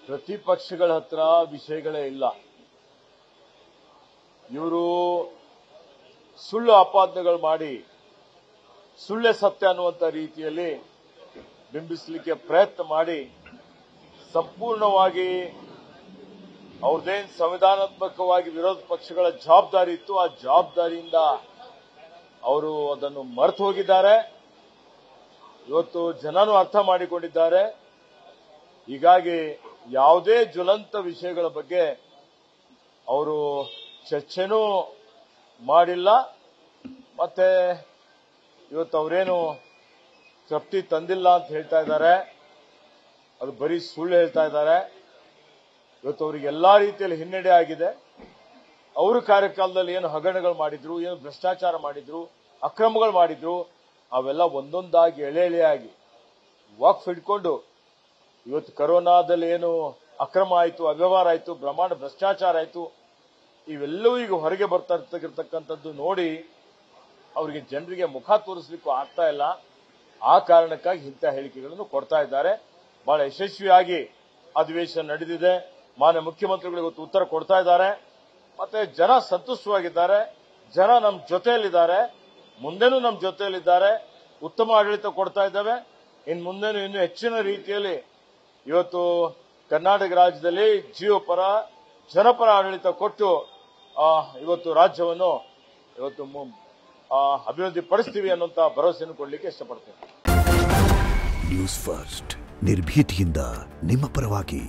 ಪ್ರತಿಪಕ್ಷಗಳ ಹತ್ರ ವಿಷಯಗಳೇ ಇಲ್ಲ. ಇವರು ಸುಳ್ಳು ಆಪಾದನೆಗಳು ಮಾಡಿ ಸುಳ್ಳೆ ಸತ್ಯ ಅನ್ನುವಂತ ರೀತಿಯಲ್ಲಿ ಬಿಂಬಿಸಲಿಕ್ಕೆ ಪ್ರಯತ್ನ ಮಾಡಿ ಸಂಪೂರ್ಣವಾಗಿ ಅವ್ರದ್ದೇನು ಸಂವಿಧಾನಾತ್ಮಕವಾಗಿ ವಿರೋಧ ಪಕ್ಷಗಳ ಜವಾಬ್ದಾರಿ ಇತ್ತು, ಆ ಜವಾಬ್ದಾರಿಯಿಂದ ಅವರು ಅದನ್ನು ಮರೆತು ಹೋಗಿದ್ದಾರೆ. ಇವತ್ತು ಜನನು ಅರ್ಥ ಮಾಡಿಕೊಂಡಿದ್ದಾರೆ. ಹೀಗಾಗಿ ಯಾವುದೇ ಜ್ವಲಂತ ವಿಷಯಗಳ ಬಗ್ಗೆ ಅವರು ಚರ್ಚೆನೂ ಮಾಡಿಲ್ಲ. ಮತ್ತೆ ಇವತ್ತು ಅವರೇನು ತೃಪ್ತಿ ತಂದಿಲ್ಲ ಅಂತ ಹೇಳ್ತಾ ಇದ್ದಾರೆ, ಅದು ಬರೀ ಸುಳ್ಳು ಹೇಳ್ತಾ ಇದ್ದಾರೆ. ಇವತ್ತು ಅವರಿಗೆ ಎಲ್ಲಾ ರೀತಿಯಲ್ಲಿ ಹಿನ್ನಡೆ ಆಗಿದೆ. ಅವರು ಕಾರ್ಯಕಾಲದಲ್ಲಿ ಏನು ಹಗರಣಗಳು ಮಾಡಿದ್ರು, ಏನು ಭ್ರಷ್ಟಾಚಾರ ಮಾಡಿದ್ರು, ಅಕ್ರಮಗಳು ಮಾಡಿದ್ರು, ಅವೆಲ್ಲ ಒಂದೊಂದಾಗಿ ಎಳೆಯಾಗಿ ವಕ್ಫ್ ಹಿಡ್ಕೊಂಡು ಇವತ್ತು ಕರೋನಾದಲ್ಲಿ ಏನು ಅಕ್ರಮ ಆಯಿತು, ಅವ್ಯವಹಾರ ಆಯಿತು, ಬ್ರಹ್ಮಾಂಡ ಭ್ರಷ್ಟಾಚಾರ ಆಯಿತು, ಇವೆಲ್ಲವೂ ಈಗ ಹೊರಗೆ ಬರ್ತಾ ಇರ್ತಕ್ಕಂಥದ್ದು ನೋಡಿ ಅವರಿಗೆ ಜನರಿಗೆ ಮುಖ ತೋರಿಸಲಿಕ್ಕೂ ಆಗ್ತಾ ಇಲ್ಲ. ಆ ಕಾರಣಕ್ಕಾಗಿ ಇಂಥ ಹೇಳಿಕೆಗಳನ್ನು ಕೊಡ್ತಾ ಇದ್ದಾರೆ. ಬಹಳ ಯಶಸ್ವಿಯಾಗಿ ಅಧಿವೇಶನ ನಡೆದಿದೆ. ಮಾನ್ಯ ಮುಖ್ಯಮಂತ್ರಿಗಳು ಇವತ್ತು ಉತ್ತರ ಕೊಡ್ತಾ ಇದ್ದಾರೆ. ಮತ್ತೆ ಜನ ಸಂತುಷ್ಟವಾಗಿದ್ದಾರೆ. ಜನ ನಮ್ಮ ಜೊತೆಯಲ್ಲಿದ್ದಾರೆ, ಮುಂದೆನೂ ನಮ್ಮ ಜೊತೆಯಲ್ಲಿದ್ದಾರೆ. ಉತ್ತಮ ಆಡಳಿತ ಕೊಡ್ತಾ ಇದ್ದೇವೆ. ಇನ್ನು ಮುಂದೆನೂ ಇನ್ನೂ ಹೆಚ್ಚಿನ ರೀತಿಯಲ್ಲಿ ಇವತ್ತು ಕರ್ನಾಟಕ ರಾಜ್ಯದಲ್ಲಿ ಜೀವಪರ ಜನಪರ ಆಡಳಿತ ಕೊಟ್ಟು ಇವತ್ತು ರಾಜ್ಯವನ್ನು ಇವತ್ತು ಅಭಿವೃದ್ಧಿ ಪಡಿಸ್ತೀವಿ ಅನ್ನುವಂತ ಭರವಸೆಯನ್ನು ಕೊಡಲಿಕ್ಕೆ ಇಷ್ಟಪಡ್ತೇನೆ. ನ್ಯೂಸ್ ಫಸ್ಟ್ ನಿರ್ಭೀತಿಯಿಂದ ನಿಮ್ಮ ಪರವಾಗಿ.